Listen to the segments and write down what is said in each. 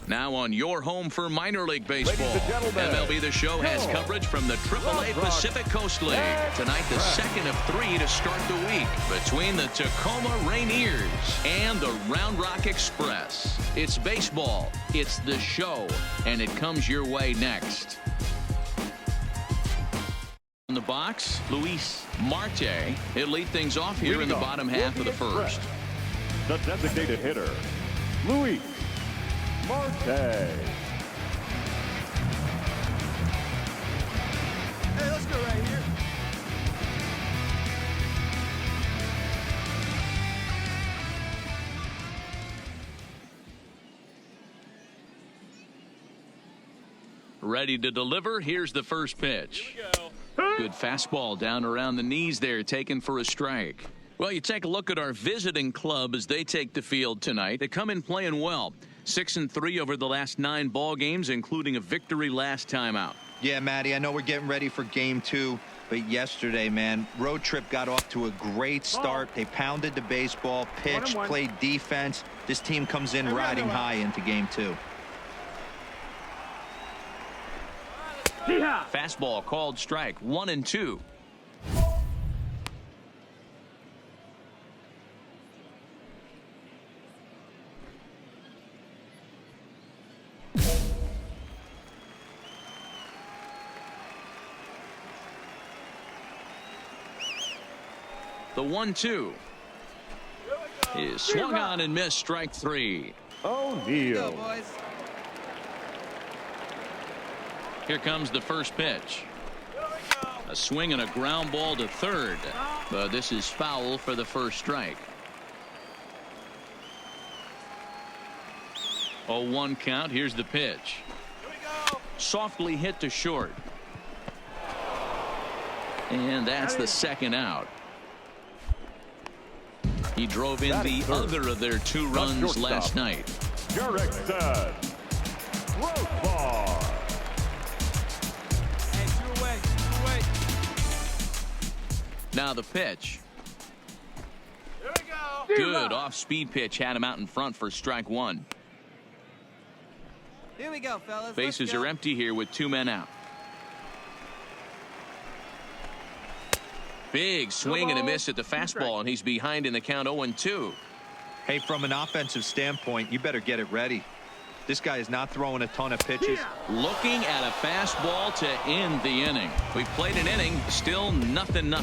Now on your home for minor league baseball. MLB The Show has coverage from the AAA Pacific Coast League. Tonight, the second of 3 to start the week between the Tacoma Rainiers and the Round Rock Express. It's baseball, it's the show, and it comes your way next. In the box, Luis Marte. He'll lead things off here in the bottom half of the first. The designated hitter, Luis Marte. Hey, let's go right here. Ready to deliver. Here's the first pitch. Here we go. Good fastball down around the knees there, taken for a strike. Well, you take a look at our visiting club as they take the field tonight. They come in playing well. 6-3 over the last 9 ball games, including a victory last time out. Yeah, Matty, I know we're getting ready for game 2, but yesterday, man, road trip got off to a great start. They pounded the baseball, pitched, played defense. This team comes in riding high into game 2. Fastball called strike, 1-2. The 1-2 is swung on and missed, strike 3. O'Neal. boys. Here comes the first pitch. A swing and a ground ball to third, but this is foul for the first strike. 0-1 count. Here's the pitch. Here we go. Softly hit to short, and that's the second out. He drove in the other of their 2 runs last night. Jerickson. Rosebar. Hey, 2 away, 2 away. Now the pitch. Here we go. Good off-speed pitch had him out in front for strike 1. Here we go, fellas. Bases are empty here with 2 men out. Big swing and a miss at the fastball, and he's behind in the count 0-2. Hey, from an offensive standpoint, you better get it ready. This guy is not throwing a ton of pitches. Looking at a fastball to end the inning. We played an inning, still nothing.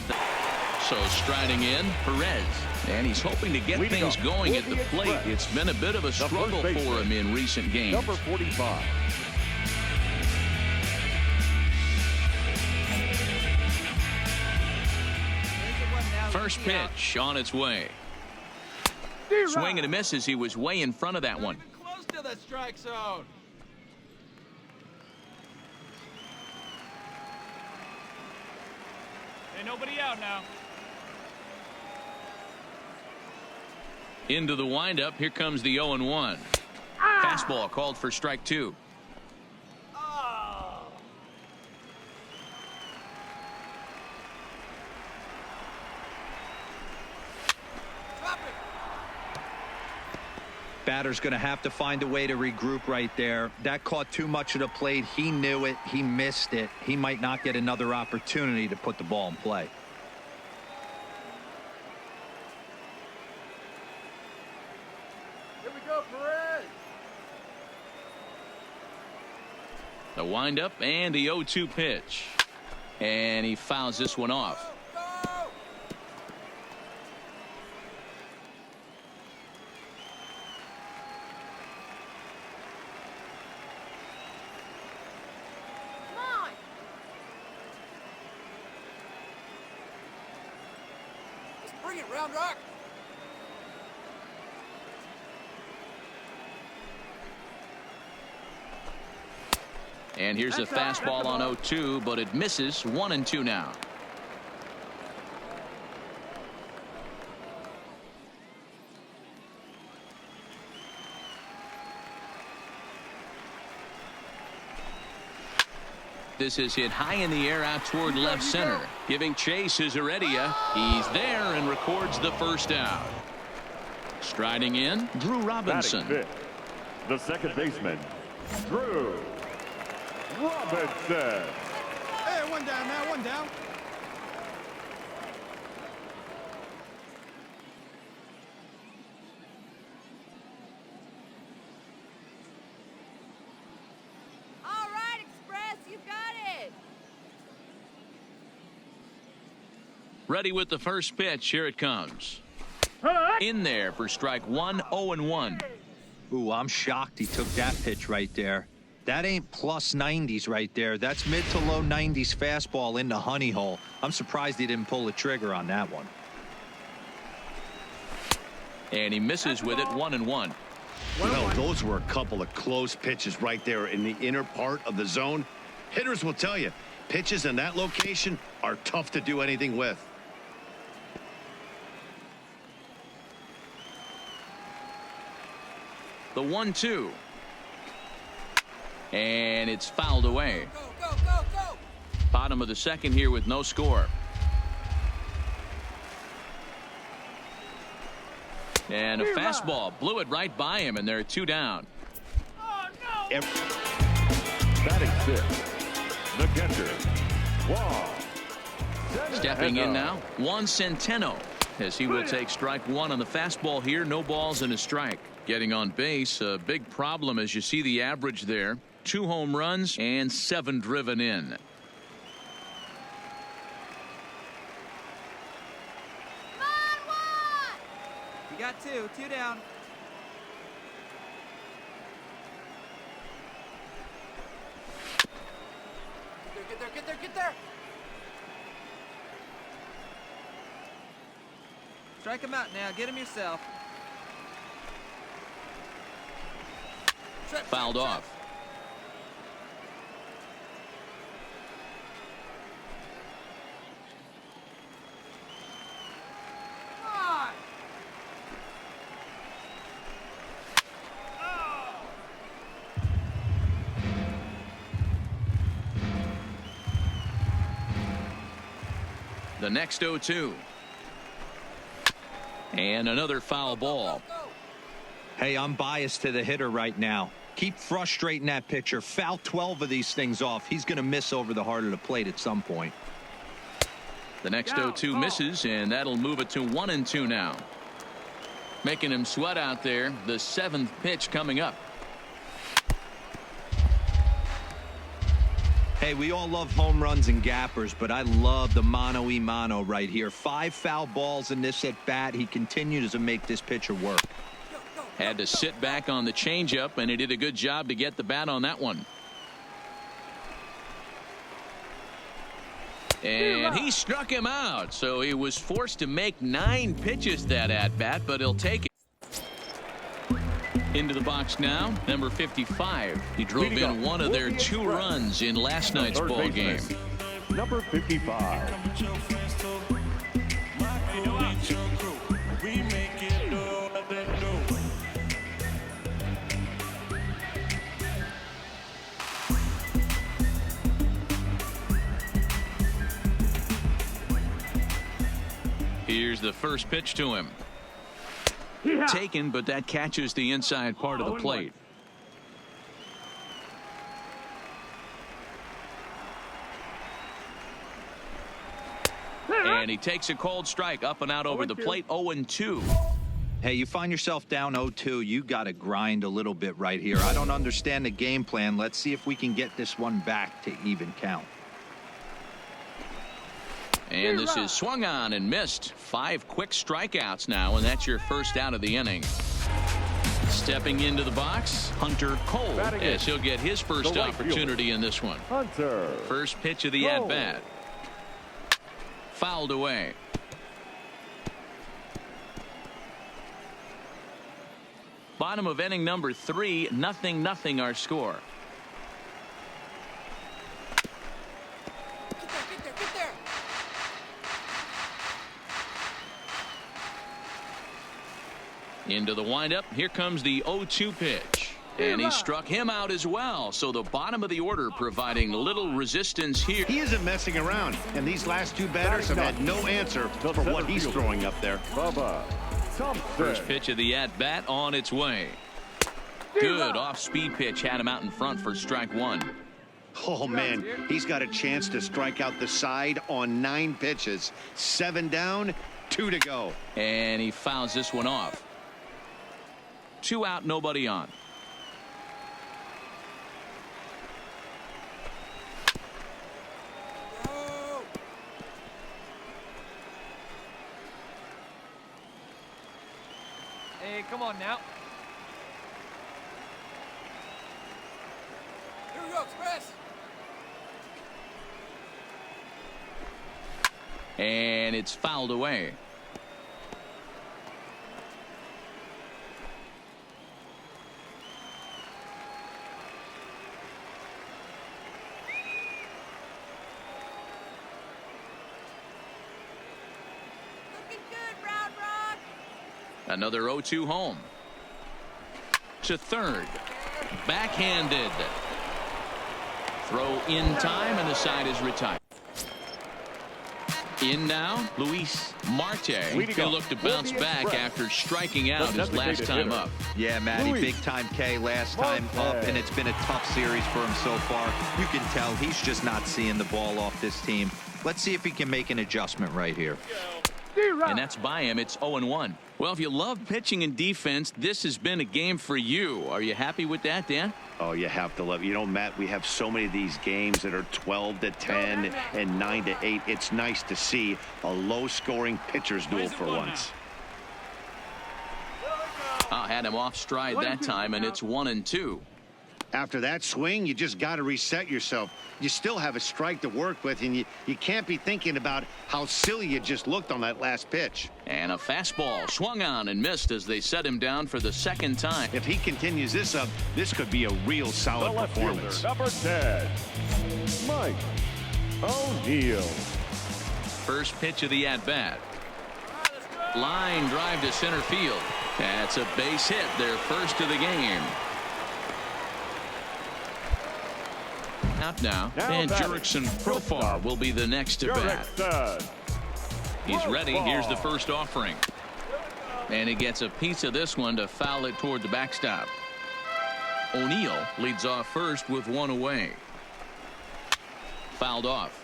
So striding in, Perez. And he's hoping to get things going at the plate. It's been a bit of a struggle for him in recent games. Number 45. First pitch on its way. Swing and a miss as he was way in front of that one. Close to the strike zone. Ain't nobody out now. Into the windup. Here comes the 0-1. Fastball called for strike 2. Batter's going to have to find a way to regroup right there. That caught too much of the plate. He knew it. He missed it. He might not get another opportunity to put the ball in play. Here we go, Perez. The windup and the 0-2 pitch. And he fouls this one off. Bring it, Round Rock. And here's a fastball on 0-2, but it misses. 1-2 now. This is hit high in the air out toward left center. Giving chase is Heredia. He's there and records the first out. Striding in, Drew Robinson. The second baseman, Drew Robinson. Hey, one down now, one down. All right, Express, you got it. Ready with the first pitch. Here it comes. In there for strike one, 0-1. Ooh, I'm shocked he took that pitch right there. That ain't plus 90s right there. That's mid to low 90s fastball in the honey hole. I'm surprised he didn't pull the trigger on that one. And he misses with it, 1-1. Well, those were a couple of close pitches right there in the inner part of the zone. Hitters will tell you, pitches in that location are tough to do anything with. The 1-2. And it's fouled away. Go, go, go, go. Bottom of the second here with no score. And a fastball blew it right by him, and there are 2 down. Oh, no. Batting fifth, the catcher, Juan. Stepping in now, Juan Centeno, as he will take strike one on the fastball here. No balls and a strike. Getting on base, a big problem as you see the average there. 2 home runs and 7 driven in. You got two down. Get there, get there, get there. Strike him out now. Get him yourself. Fouled off. The next 0-2. And another foul ball. Hey, I'm biased to the hitter right now. Keep frustrating that pitcher. Foul 12 of these things off. He's going to miss over the heart of the plate at some point. The next 0-2 misses, and that'll move it to 1-2 now. Making him sweat out there. The 7th pitch coming up. Hey, we all love home runs and gappers, but I love the mano-y-mano right here. 5 foul balls in this at bat. He continues to make this pitcher work. Had to sit back on the changeup, and he did a good job to get the bat on that one. And he struck him out, so he was forced to make 9 pitches that at bat, but he'll take it. Into the box now, number 55. He drove in one of their 2 runs in last night's ball game. Number 55. Here's the first pitch to him. Taken, but that catches the inside part of the plate. And he takes a cold strike up and out over the plate. 0-2. Hey, you find yourself down 0-2. You got to grind a little bit right here. I don't understand the game plan. Let's see if we can get this one back to even count. And this is swung on and missed. 5 quick strikeouts now, and that's your first out of the inning. Stepping into the box, Hunter Cole, as he'll get his first opportunity in this one. Hunter. First pitch of the at-bat. Fouled away. Bottom of inning number 3, 0-0 our score. Into the windup. Here comes the 0-2 pitch. And he struck him out as well. So the bottom of the order providing little resistance here. He isn't messing around, and these last 2 batters have had no answer for what he's throwing up there. Bubba Thompson. First pitch of the at-bat on its way. Good off-speed pitch had him out in front for strike one. Oh, man, he's got a chance to strike out the side on 9 pitches. 7 down, 2 to go. And he fouls this one off. 2 out, nobody on. Hey, come on now. Here we go, Express. And it's fouled away. Looking good, Round Rock. Another 0-2 home. To third. Backhanded. Throw in time, and the side is retired. In now, Luis Marte. He'll look to bounce back after striking out his last time up. Yeah, Matty, big time K last time up, and it's been a tough series for him so far. You can tell he's just not seeing the ball off this team. Let's see if he can make an adjustment right here. And that's by him. It's 0-1. Well, if you love pitching and defense, this has been a game for you. Are you happy with that, Dan? Oh, you have to love it. You know, Matt, we have so many of these games that are 12-10 and 9-8. It's nice to see a low-scoring pitcher's duel for once. Had him off stride that time, and it's 1-2. After that swing, you just got to reset yourself. You still have a strike to work with, and you can't be thinking about how silly you just looked on that last pitch. And a fastball swung on and missed as they set him down for the second time. If he continues this up, this could be a real solid The left performance. fielder, number 10, Mike O'Neill. First pitch of the at-bat. Line drive to center field. That's a base hit, their first of the game. Out now and Jurickson Profar will be the next to bat. He's ready. Here's the first offering. And he gets a piece of this one to foul it toward the backstop. O'Neill leads off first with 1 away. Fouled off.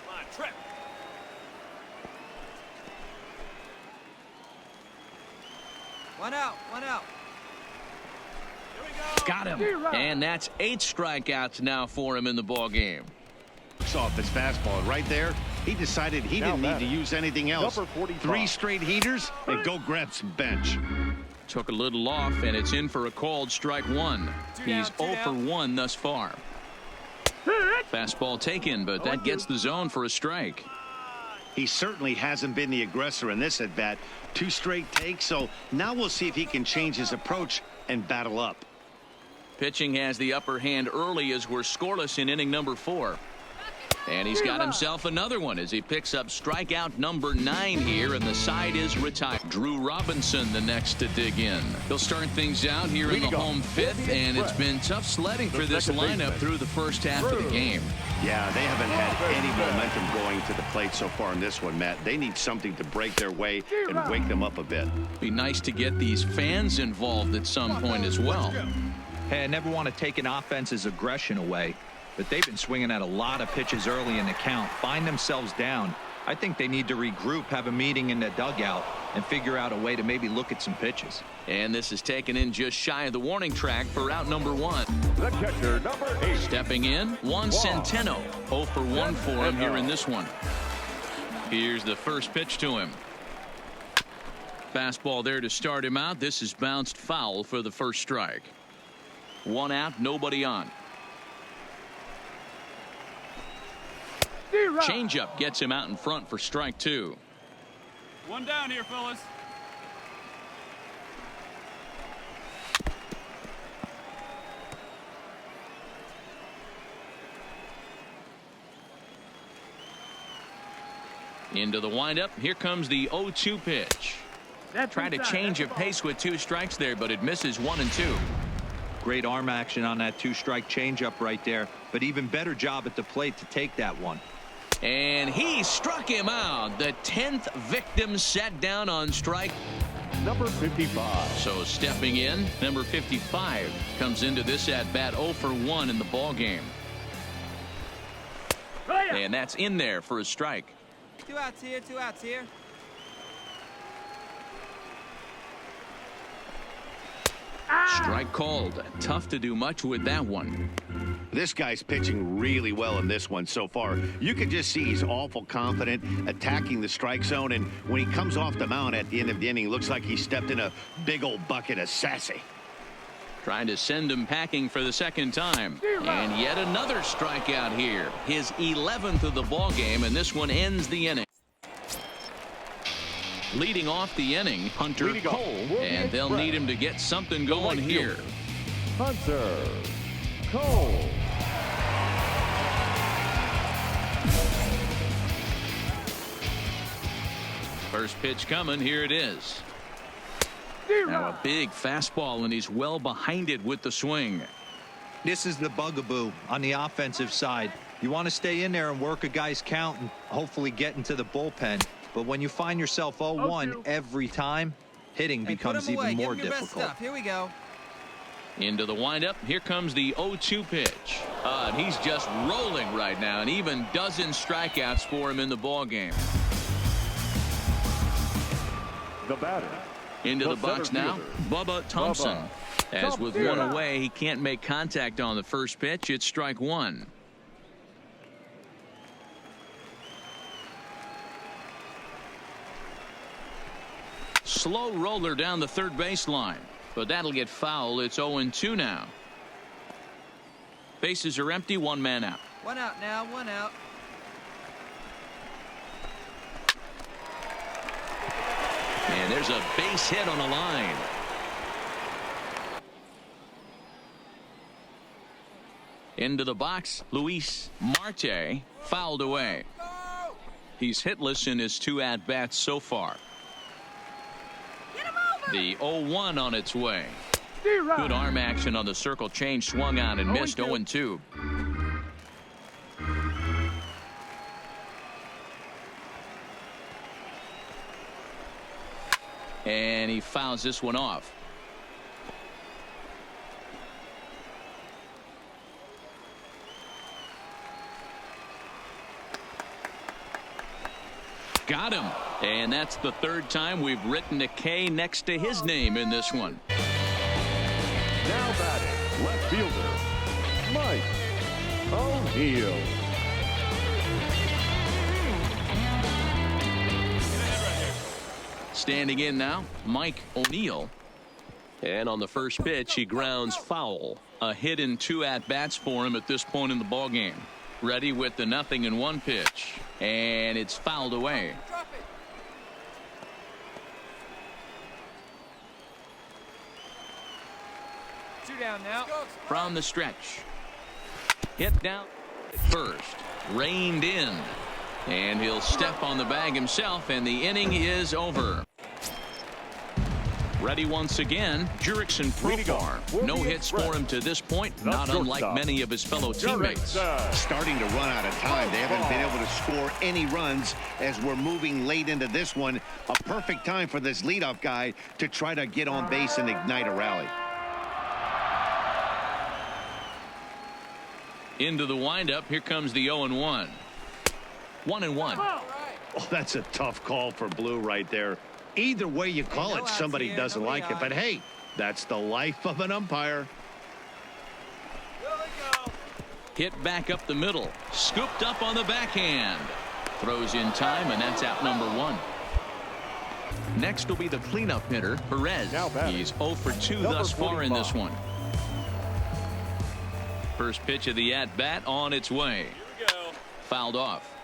One out, one out. Got him. And that's 8 strikeouts now for him in the ball game. Off his fastball right there. He decided he didn't need to use anything else. 3 straight heaters and go grab some bench. Took a little off, and it's in for a called strike 1. He's 0 for 1 thus far. Fastball taken, but that gets the zone for a strike. He certainly hasn't been the aggressor in this at bat. 2 straight takes, so now we'll see if he can change his approach and battle up. Pitching has the upper hand early as we're scoreless in inning number 4. And he's got himself another one as he picks up strikeout number 9 here, and the side is retired. Drew Robinson the next to dig in. He'll start things out here in the home 5th, and it's been tough sledding for this lineup through the first half of the game. Yeah, they haven't had any momentum going to the plate so far in this one, Matt. They need something to break their way and wake them up a bit. Be nice to get these fans involved at some point as well. Hey, I never want to take an offense's aggression away, but they've been swinging at a lot of pitches early in the count, find themselves down. I think they need to regroup, have a meeting in the dugout, and figure out a way to maybe look at some pitches. And this is taken in just shy of the warning track for out number 1. The catcher, number 8. Stepping in, Juan Centeno. 0 for 1 for him here in this one. Here's the first pitch to him. Fastball there to start him out. This is bounced foul for the first strike. 1 out, nobody on. Changeup gets him out in front for strike 2. 1 down here, fellas. Into the windup. Here comes the 0-2 pitch. Tried to change of pace with 2 strikes there, but it misses 1 and 2. Great arm action on that 2-strike changeup right there, but even better job at the plate to take that one. And he struck him out. The 10th victim set down on strike. number 55. So stepping in, number 55 comes into this at-bat 0 for 1 in the ball game. And that's in there for a strike. 2 outs here, 2 outs here. Strike called. Tough to do much with that one. This guy's pitching really well in this one so far. You can just see he's awful confident attacking the strike zone, and when he comes off the mound at the end of the inning, looks like he stepped in a big old bucket of sassy. Trying to send him packing for the second time. And yet another strikeout here. His 11th of the ball game, and this one ends the inning. Leading off the inning, Hunter Cole, and they'll need him to get something going here. Hunter Cole. First pitch coming. Here it is. Now a big fastball, and he's well behind it with the swing. This is the bugaboo on the offensive side. You want to stay in there and work a guy's count and hopefully get into the bullpen. But when you find yourself 0-1 every time, hitting becomes even more difficult. Here we go. Into the windup. Here comes the 0-2 pitch. And he's just rolling right now, and even dozen strikeouts for him in the ball game. The batter. Into the box now, Bubba Thompson. As with one away, he can't make contact on the first pitch. It's strike one. Slow roller down the third baseline, but that'll get foul. It's 0-2 now. Bases are empty, one man out. 1 out now, 1 out. And there's a base hit on the line. Into the box, Luis Marte fouled away. He's hitless in his 2 at-bats so far. The 0-1 on its way. Good arm action on the circle change, swung on and missed. 0-2. And he fouls this one off. Got him. And that's the third time we've written a K next to his name in this one. Now batting, left fielder, Mike O'Neill. Standing in now, Mike O'Neill. And on the first pitch, he grounds foul. A hit in 2 at-bats for him at this point in the ballgame. Ready with the 0-1 pitch. And it's fouled away. Drop it. Two down now. From the stretch. Hit down first. Reined in. And he'll step on the bag himself, and the inning is over. Ready once again, Jurickson Profar. No hits for him to this point, not unlike many of his fellow teammates. Starting to run out of time. They haven't been able to score any runs as we're moving late into this one. A perfect time for this leadoff guy to try to get on base and ignite a rally. Into the windup. Here comes the 0-1. 1-1. Oh, that's a tough call for Blue right there. Either way you call it, somebody doesn't like it. But hey, that's the life of an umpire. Hit back up the middle. Scooped up on the backhand. Throws in time, and that's out number 1. Next will be the cleanup hitter, Perez. He's 0 for 2 thus far in this one. First pitch of the at-bat on its way. Here we go. Fouled off.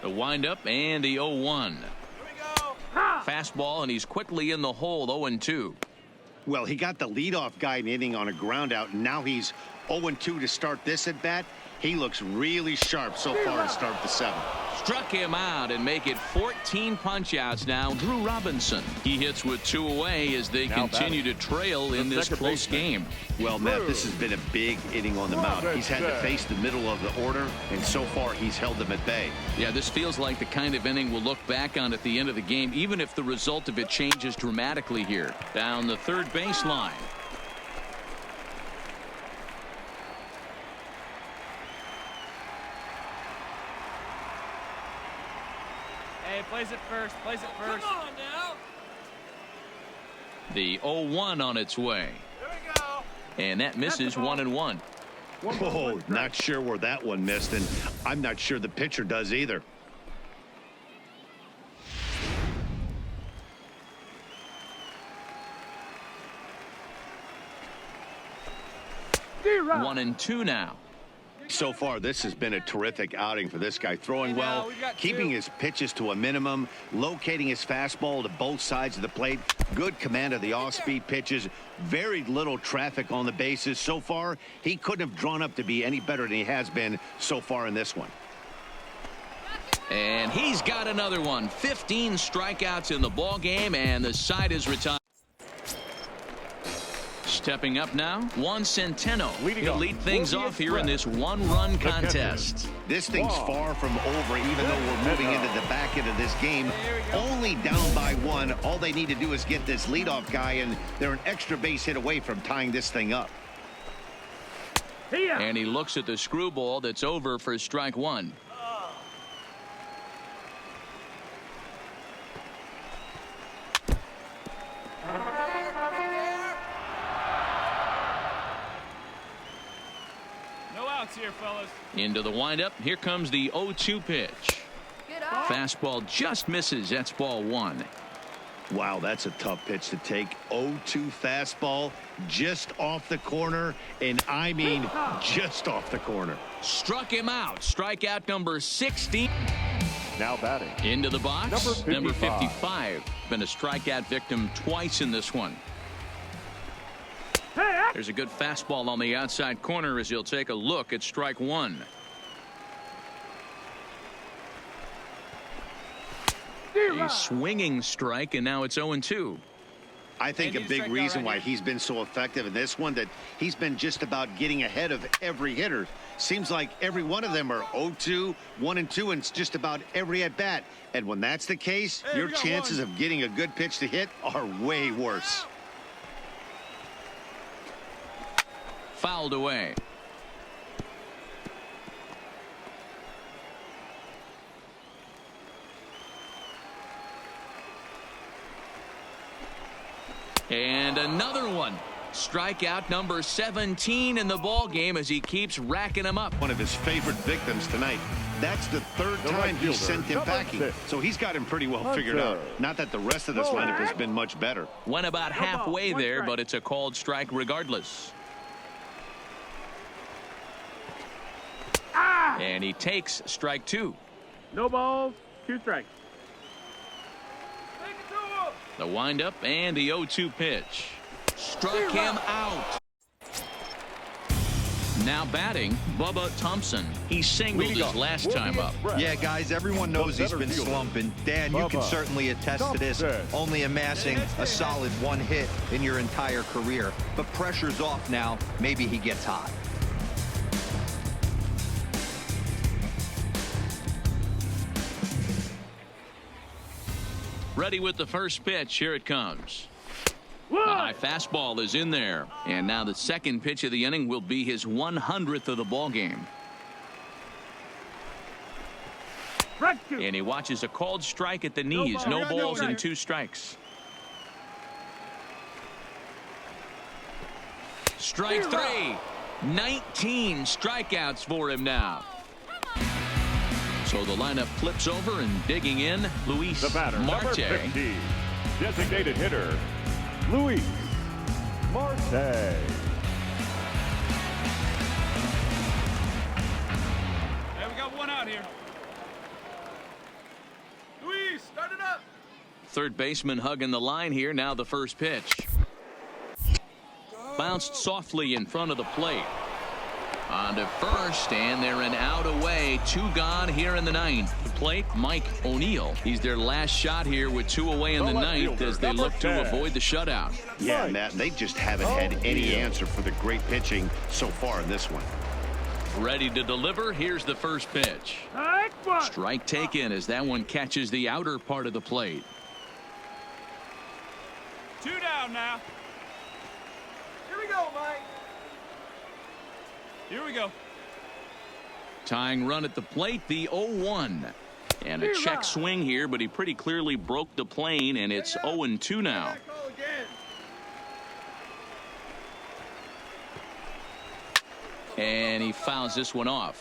The windup and the 0-1. Fastball, and he's quickly in the hole. 0-2. Well, he got the leadoff guy in inning on a ground out, and now he's 0-2 to start this at bat. He looks really sharp so far to start the 7th. Struck him out and make it 14 punch-outs now. Drew Robinson. He hits with 2 away as they continue to trail in this close game. Well, Matt, this has been a big inning on the mound. He's had to face the middle of the order, and so far he's held them at bay. Yeah, this feels like the kind of inning we'll look back on at the end of the game, even if the result of it changes dramatically here. Down the third baseline. Hey, plays it first. Plays it first. Come on now. The 0-1 on its way. There we go. And that misses 1-1. Oh, not sure where that one missed, and I'm not sure the pitcher does either. D-Rock. 1-2 now. So far, this has been a terrific outing for this guy. Throwing well, keeping his pitches to a minimum, locating his fastball to both sides of the plate. Good command of the off-speed pitches. Very little traffic on the bases. So far, he couldn't have drawn up to be any better than he has been so far in this one. And he's got another one. 15 strikeouts in the ball game, and the side is retired. Stepping up now, Juan Centeno. He'll lead things off here in this one-run contest. This thing's far from over, even though we're moving into the back end of this game. Only down by 1. All they need to do is get this leadoff guy, and they're an extra base hit away from tying this thing up. And he looks at the screwball that's over for strike 1. Here, fellas. Into the windup. Here comes the 0-2 pitch. Fastball just misses. That's ball 1. Wow, that's a tough pitch to take. 0-2 fastball just off the corner, and I mean just off the corner. Struck him out. Strikeout number 16. Now batting. Into the box. Number 55. Been a strikeout victim twice in this one. There's a good fastball on the outside corner as he'll take a look at strike 1. A swinging strike, and now it's 0-2. I think a big reason why he's been so effective in this one that he's been just about getting ahead of every hitter. Seems like every one of them are 0-2, 1-2, and just about every at bat. And when that's the case, your chances of getting a good pitch to hit are way worse. Fouled away. And another one. Strikeout number 17 in the ball game as he keeps racking them up. One of his favorite victims tonight. That's the 3rd time he sent him packing. So he's got him pretty well figured out. Not that the rest of this lineup has been much better. Went about halfway there, but it's a called strike regardless. And he takes strike 2. No balls, 2 strikes. The windup and the 0-2 pitch. Struck him out. Now batting, Bubba Thompson. He singled his last time up. Yeah, guys, everyone knows he's been slumping. Dan, you can certainly attest to this, only amassing a solid 1 hit in your entire career. But pressure's off now. Maybe he gets hot. Ready with the first pitch. Here it comes. The high fastball is in there. And now the second pitch of the inning will be his 100th of the ball game. And he watches a called strike at the knees. No balls and 2 strikes. Strike 3. 19 strikeouts for him now. So the lineup flips over, and digging in, Luis Marte. Number 50, designated hitter, Luis Marte. Hey, we got 1 out here. Luis, start it up. Third baseman hugging the line here. Now the first pitch. Bounced softly in front of the plate. On to first, and they're an out away. 2 gone here in the 9th. The plate, Mike O'Neill. He's their last shot here with 2 away in the 9th as they look to avoid the shutout. Yeah, Matt, they just haven't had any answer for the great pitching so far in this one. Ready to deliver. Here's the first pitch. Strike taken as that one catches the outer part of the plate. 2 down now. Here we go, Mike. Here we go. Tying run at the plate, the 0-1. And a check swing here, but he pretty clearly broke the plane, and it's 0-2 now. And he fouls this one off.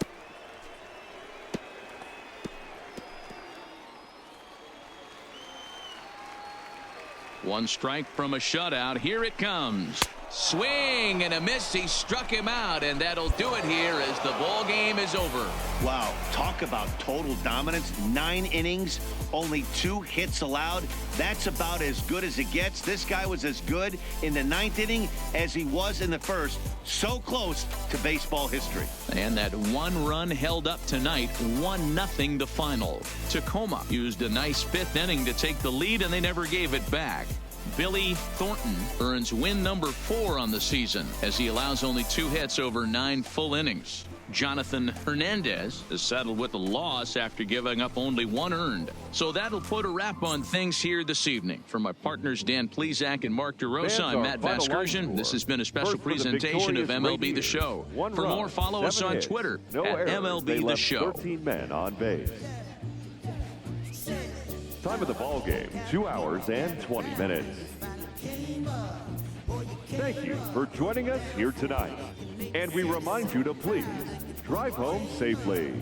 One strike from a shutout. Here it comes. Swing and a miss. He struck him out, and that'll do it here as the ball game is over. Wow, talk about total dominance. 9 innings, only 2 hits allowed. That's about as good as it gets. This guy was as good in the 9th inning as he was in the 1st. So close to baseball history. And that 1 run held up tonight. 1-0 the final. Tacoma used a nice 5th inning to take the lead, and they never gave it back. Billy Thornton earns win number 4 on the season as he allows only 2 hits over 9 full innings. Jonathan Hernandez is saddled with a loss after giving up only 1 earned. So that'll put a wrap on things here this evening. For my partners Dan Plesac and Mark DeRosa, I'm Matt Vasgersian. This has been a special presentation of MLB The Show. For more, follow us on Twitter at MLB The Show. 13 men on base. Time of the ball game, 2 hours and 20 minutes. Thank you for joining us here tonight. And we remind you to please drive home safely.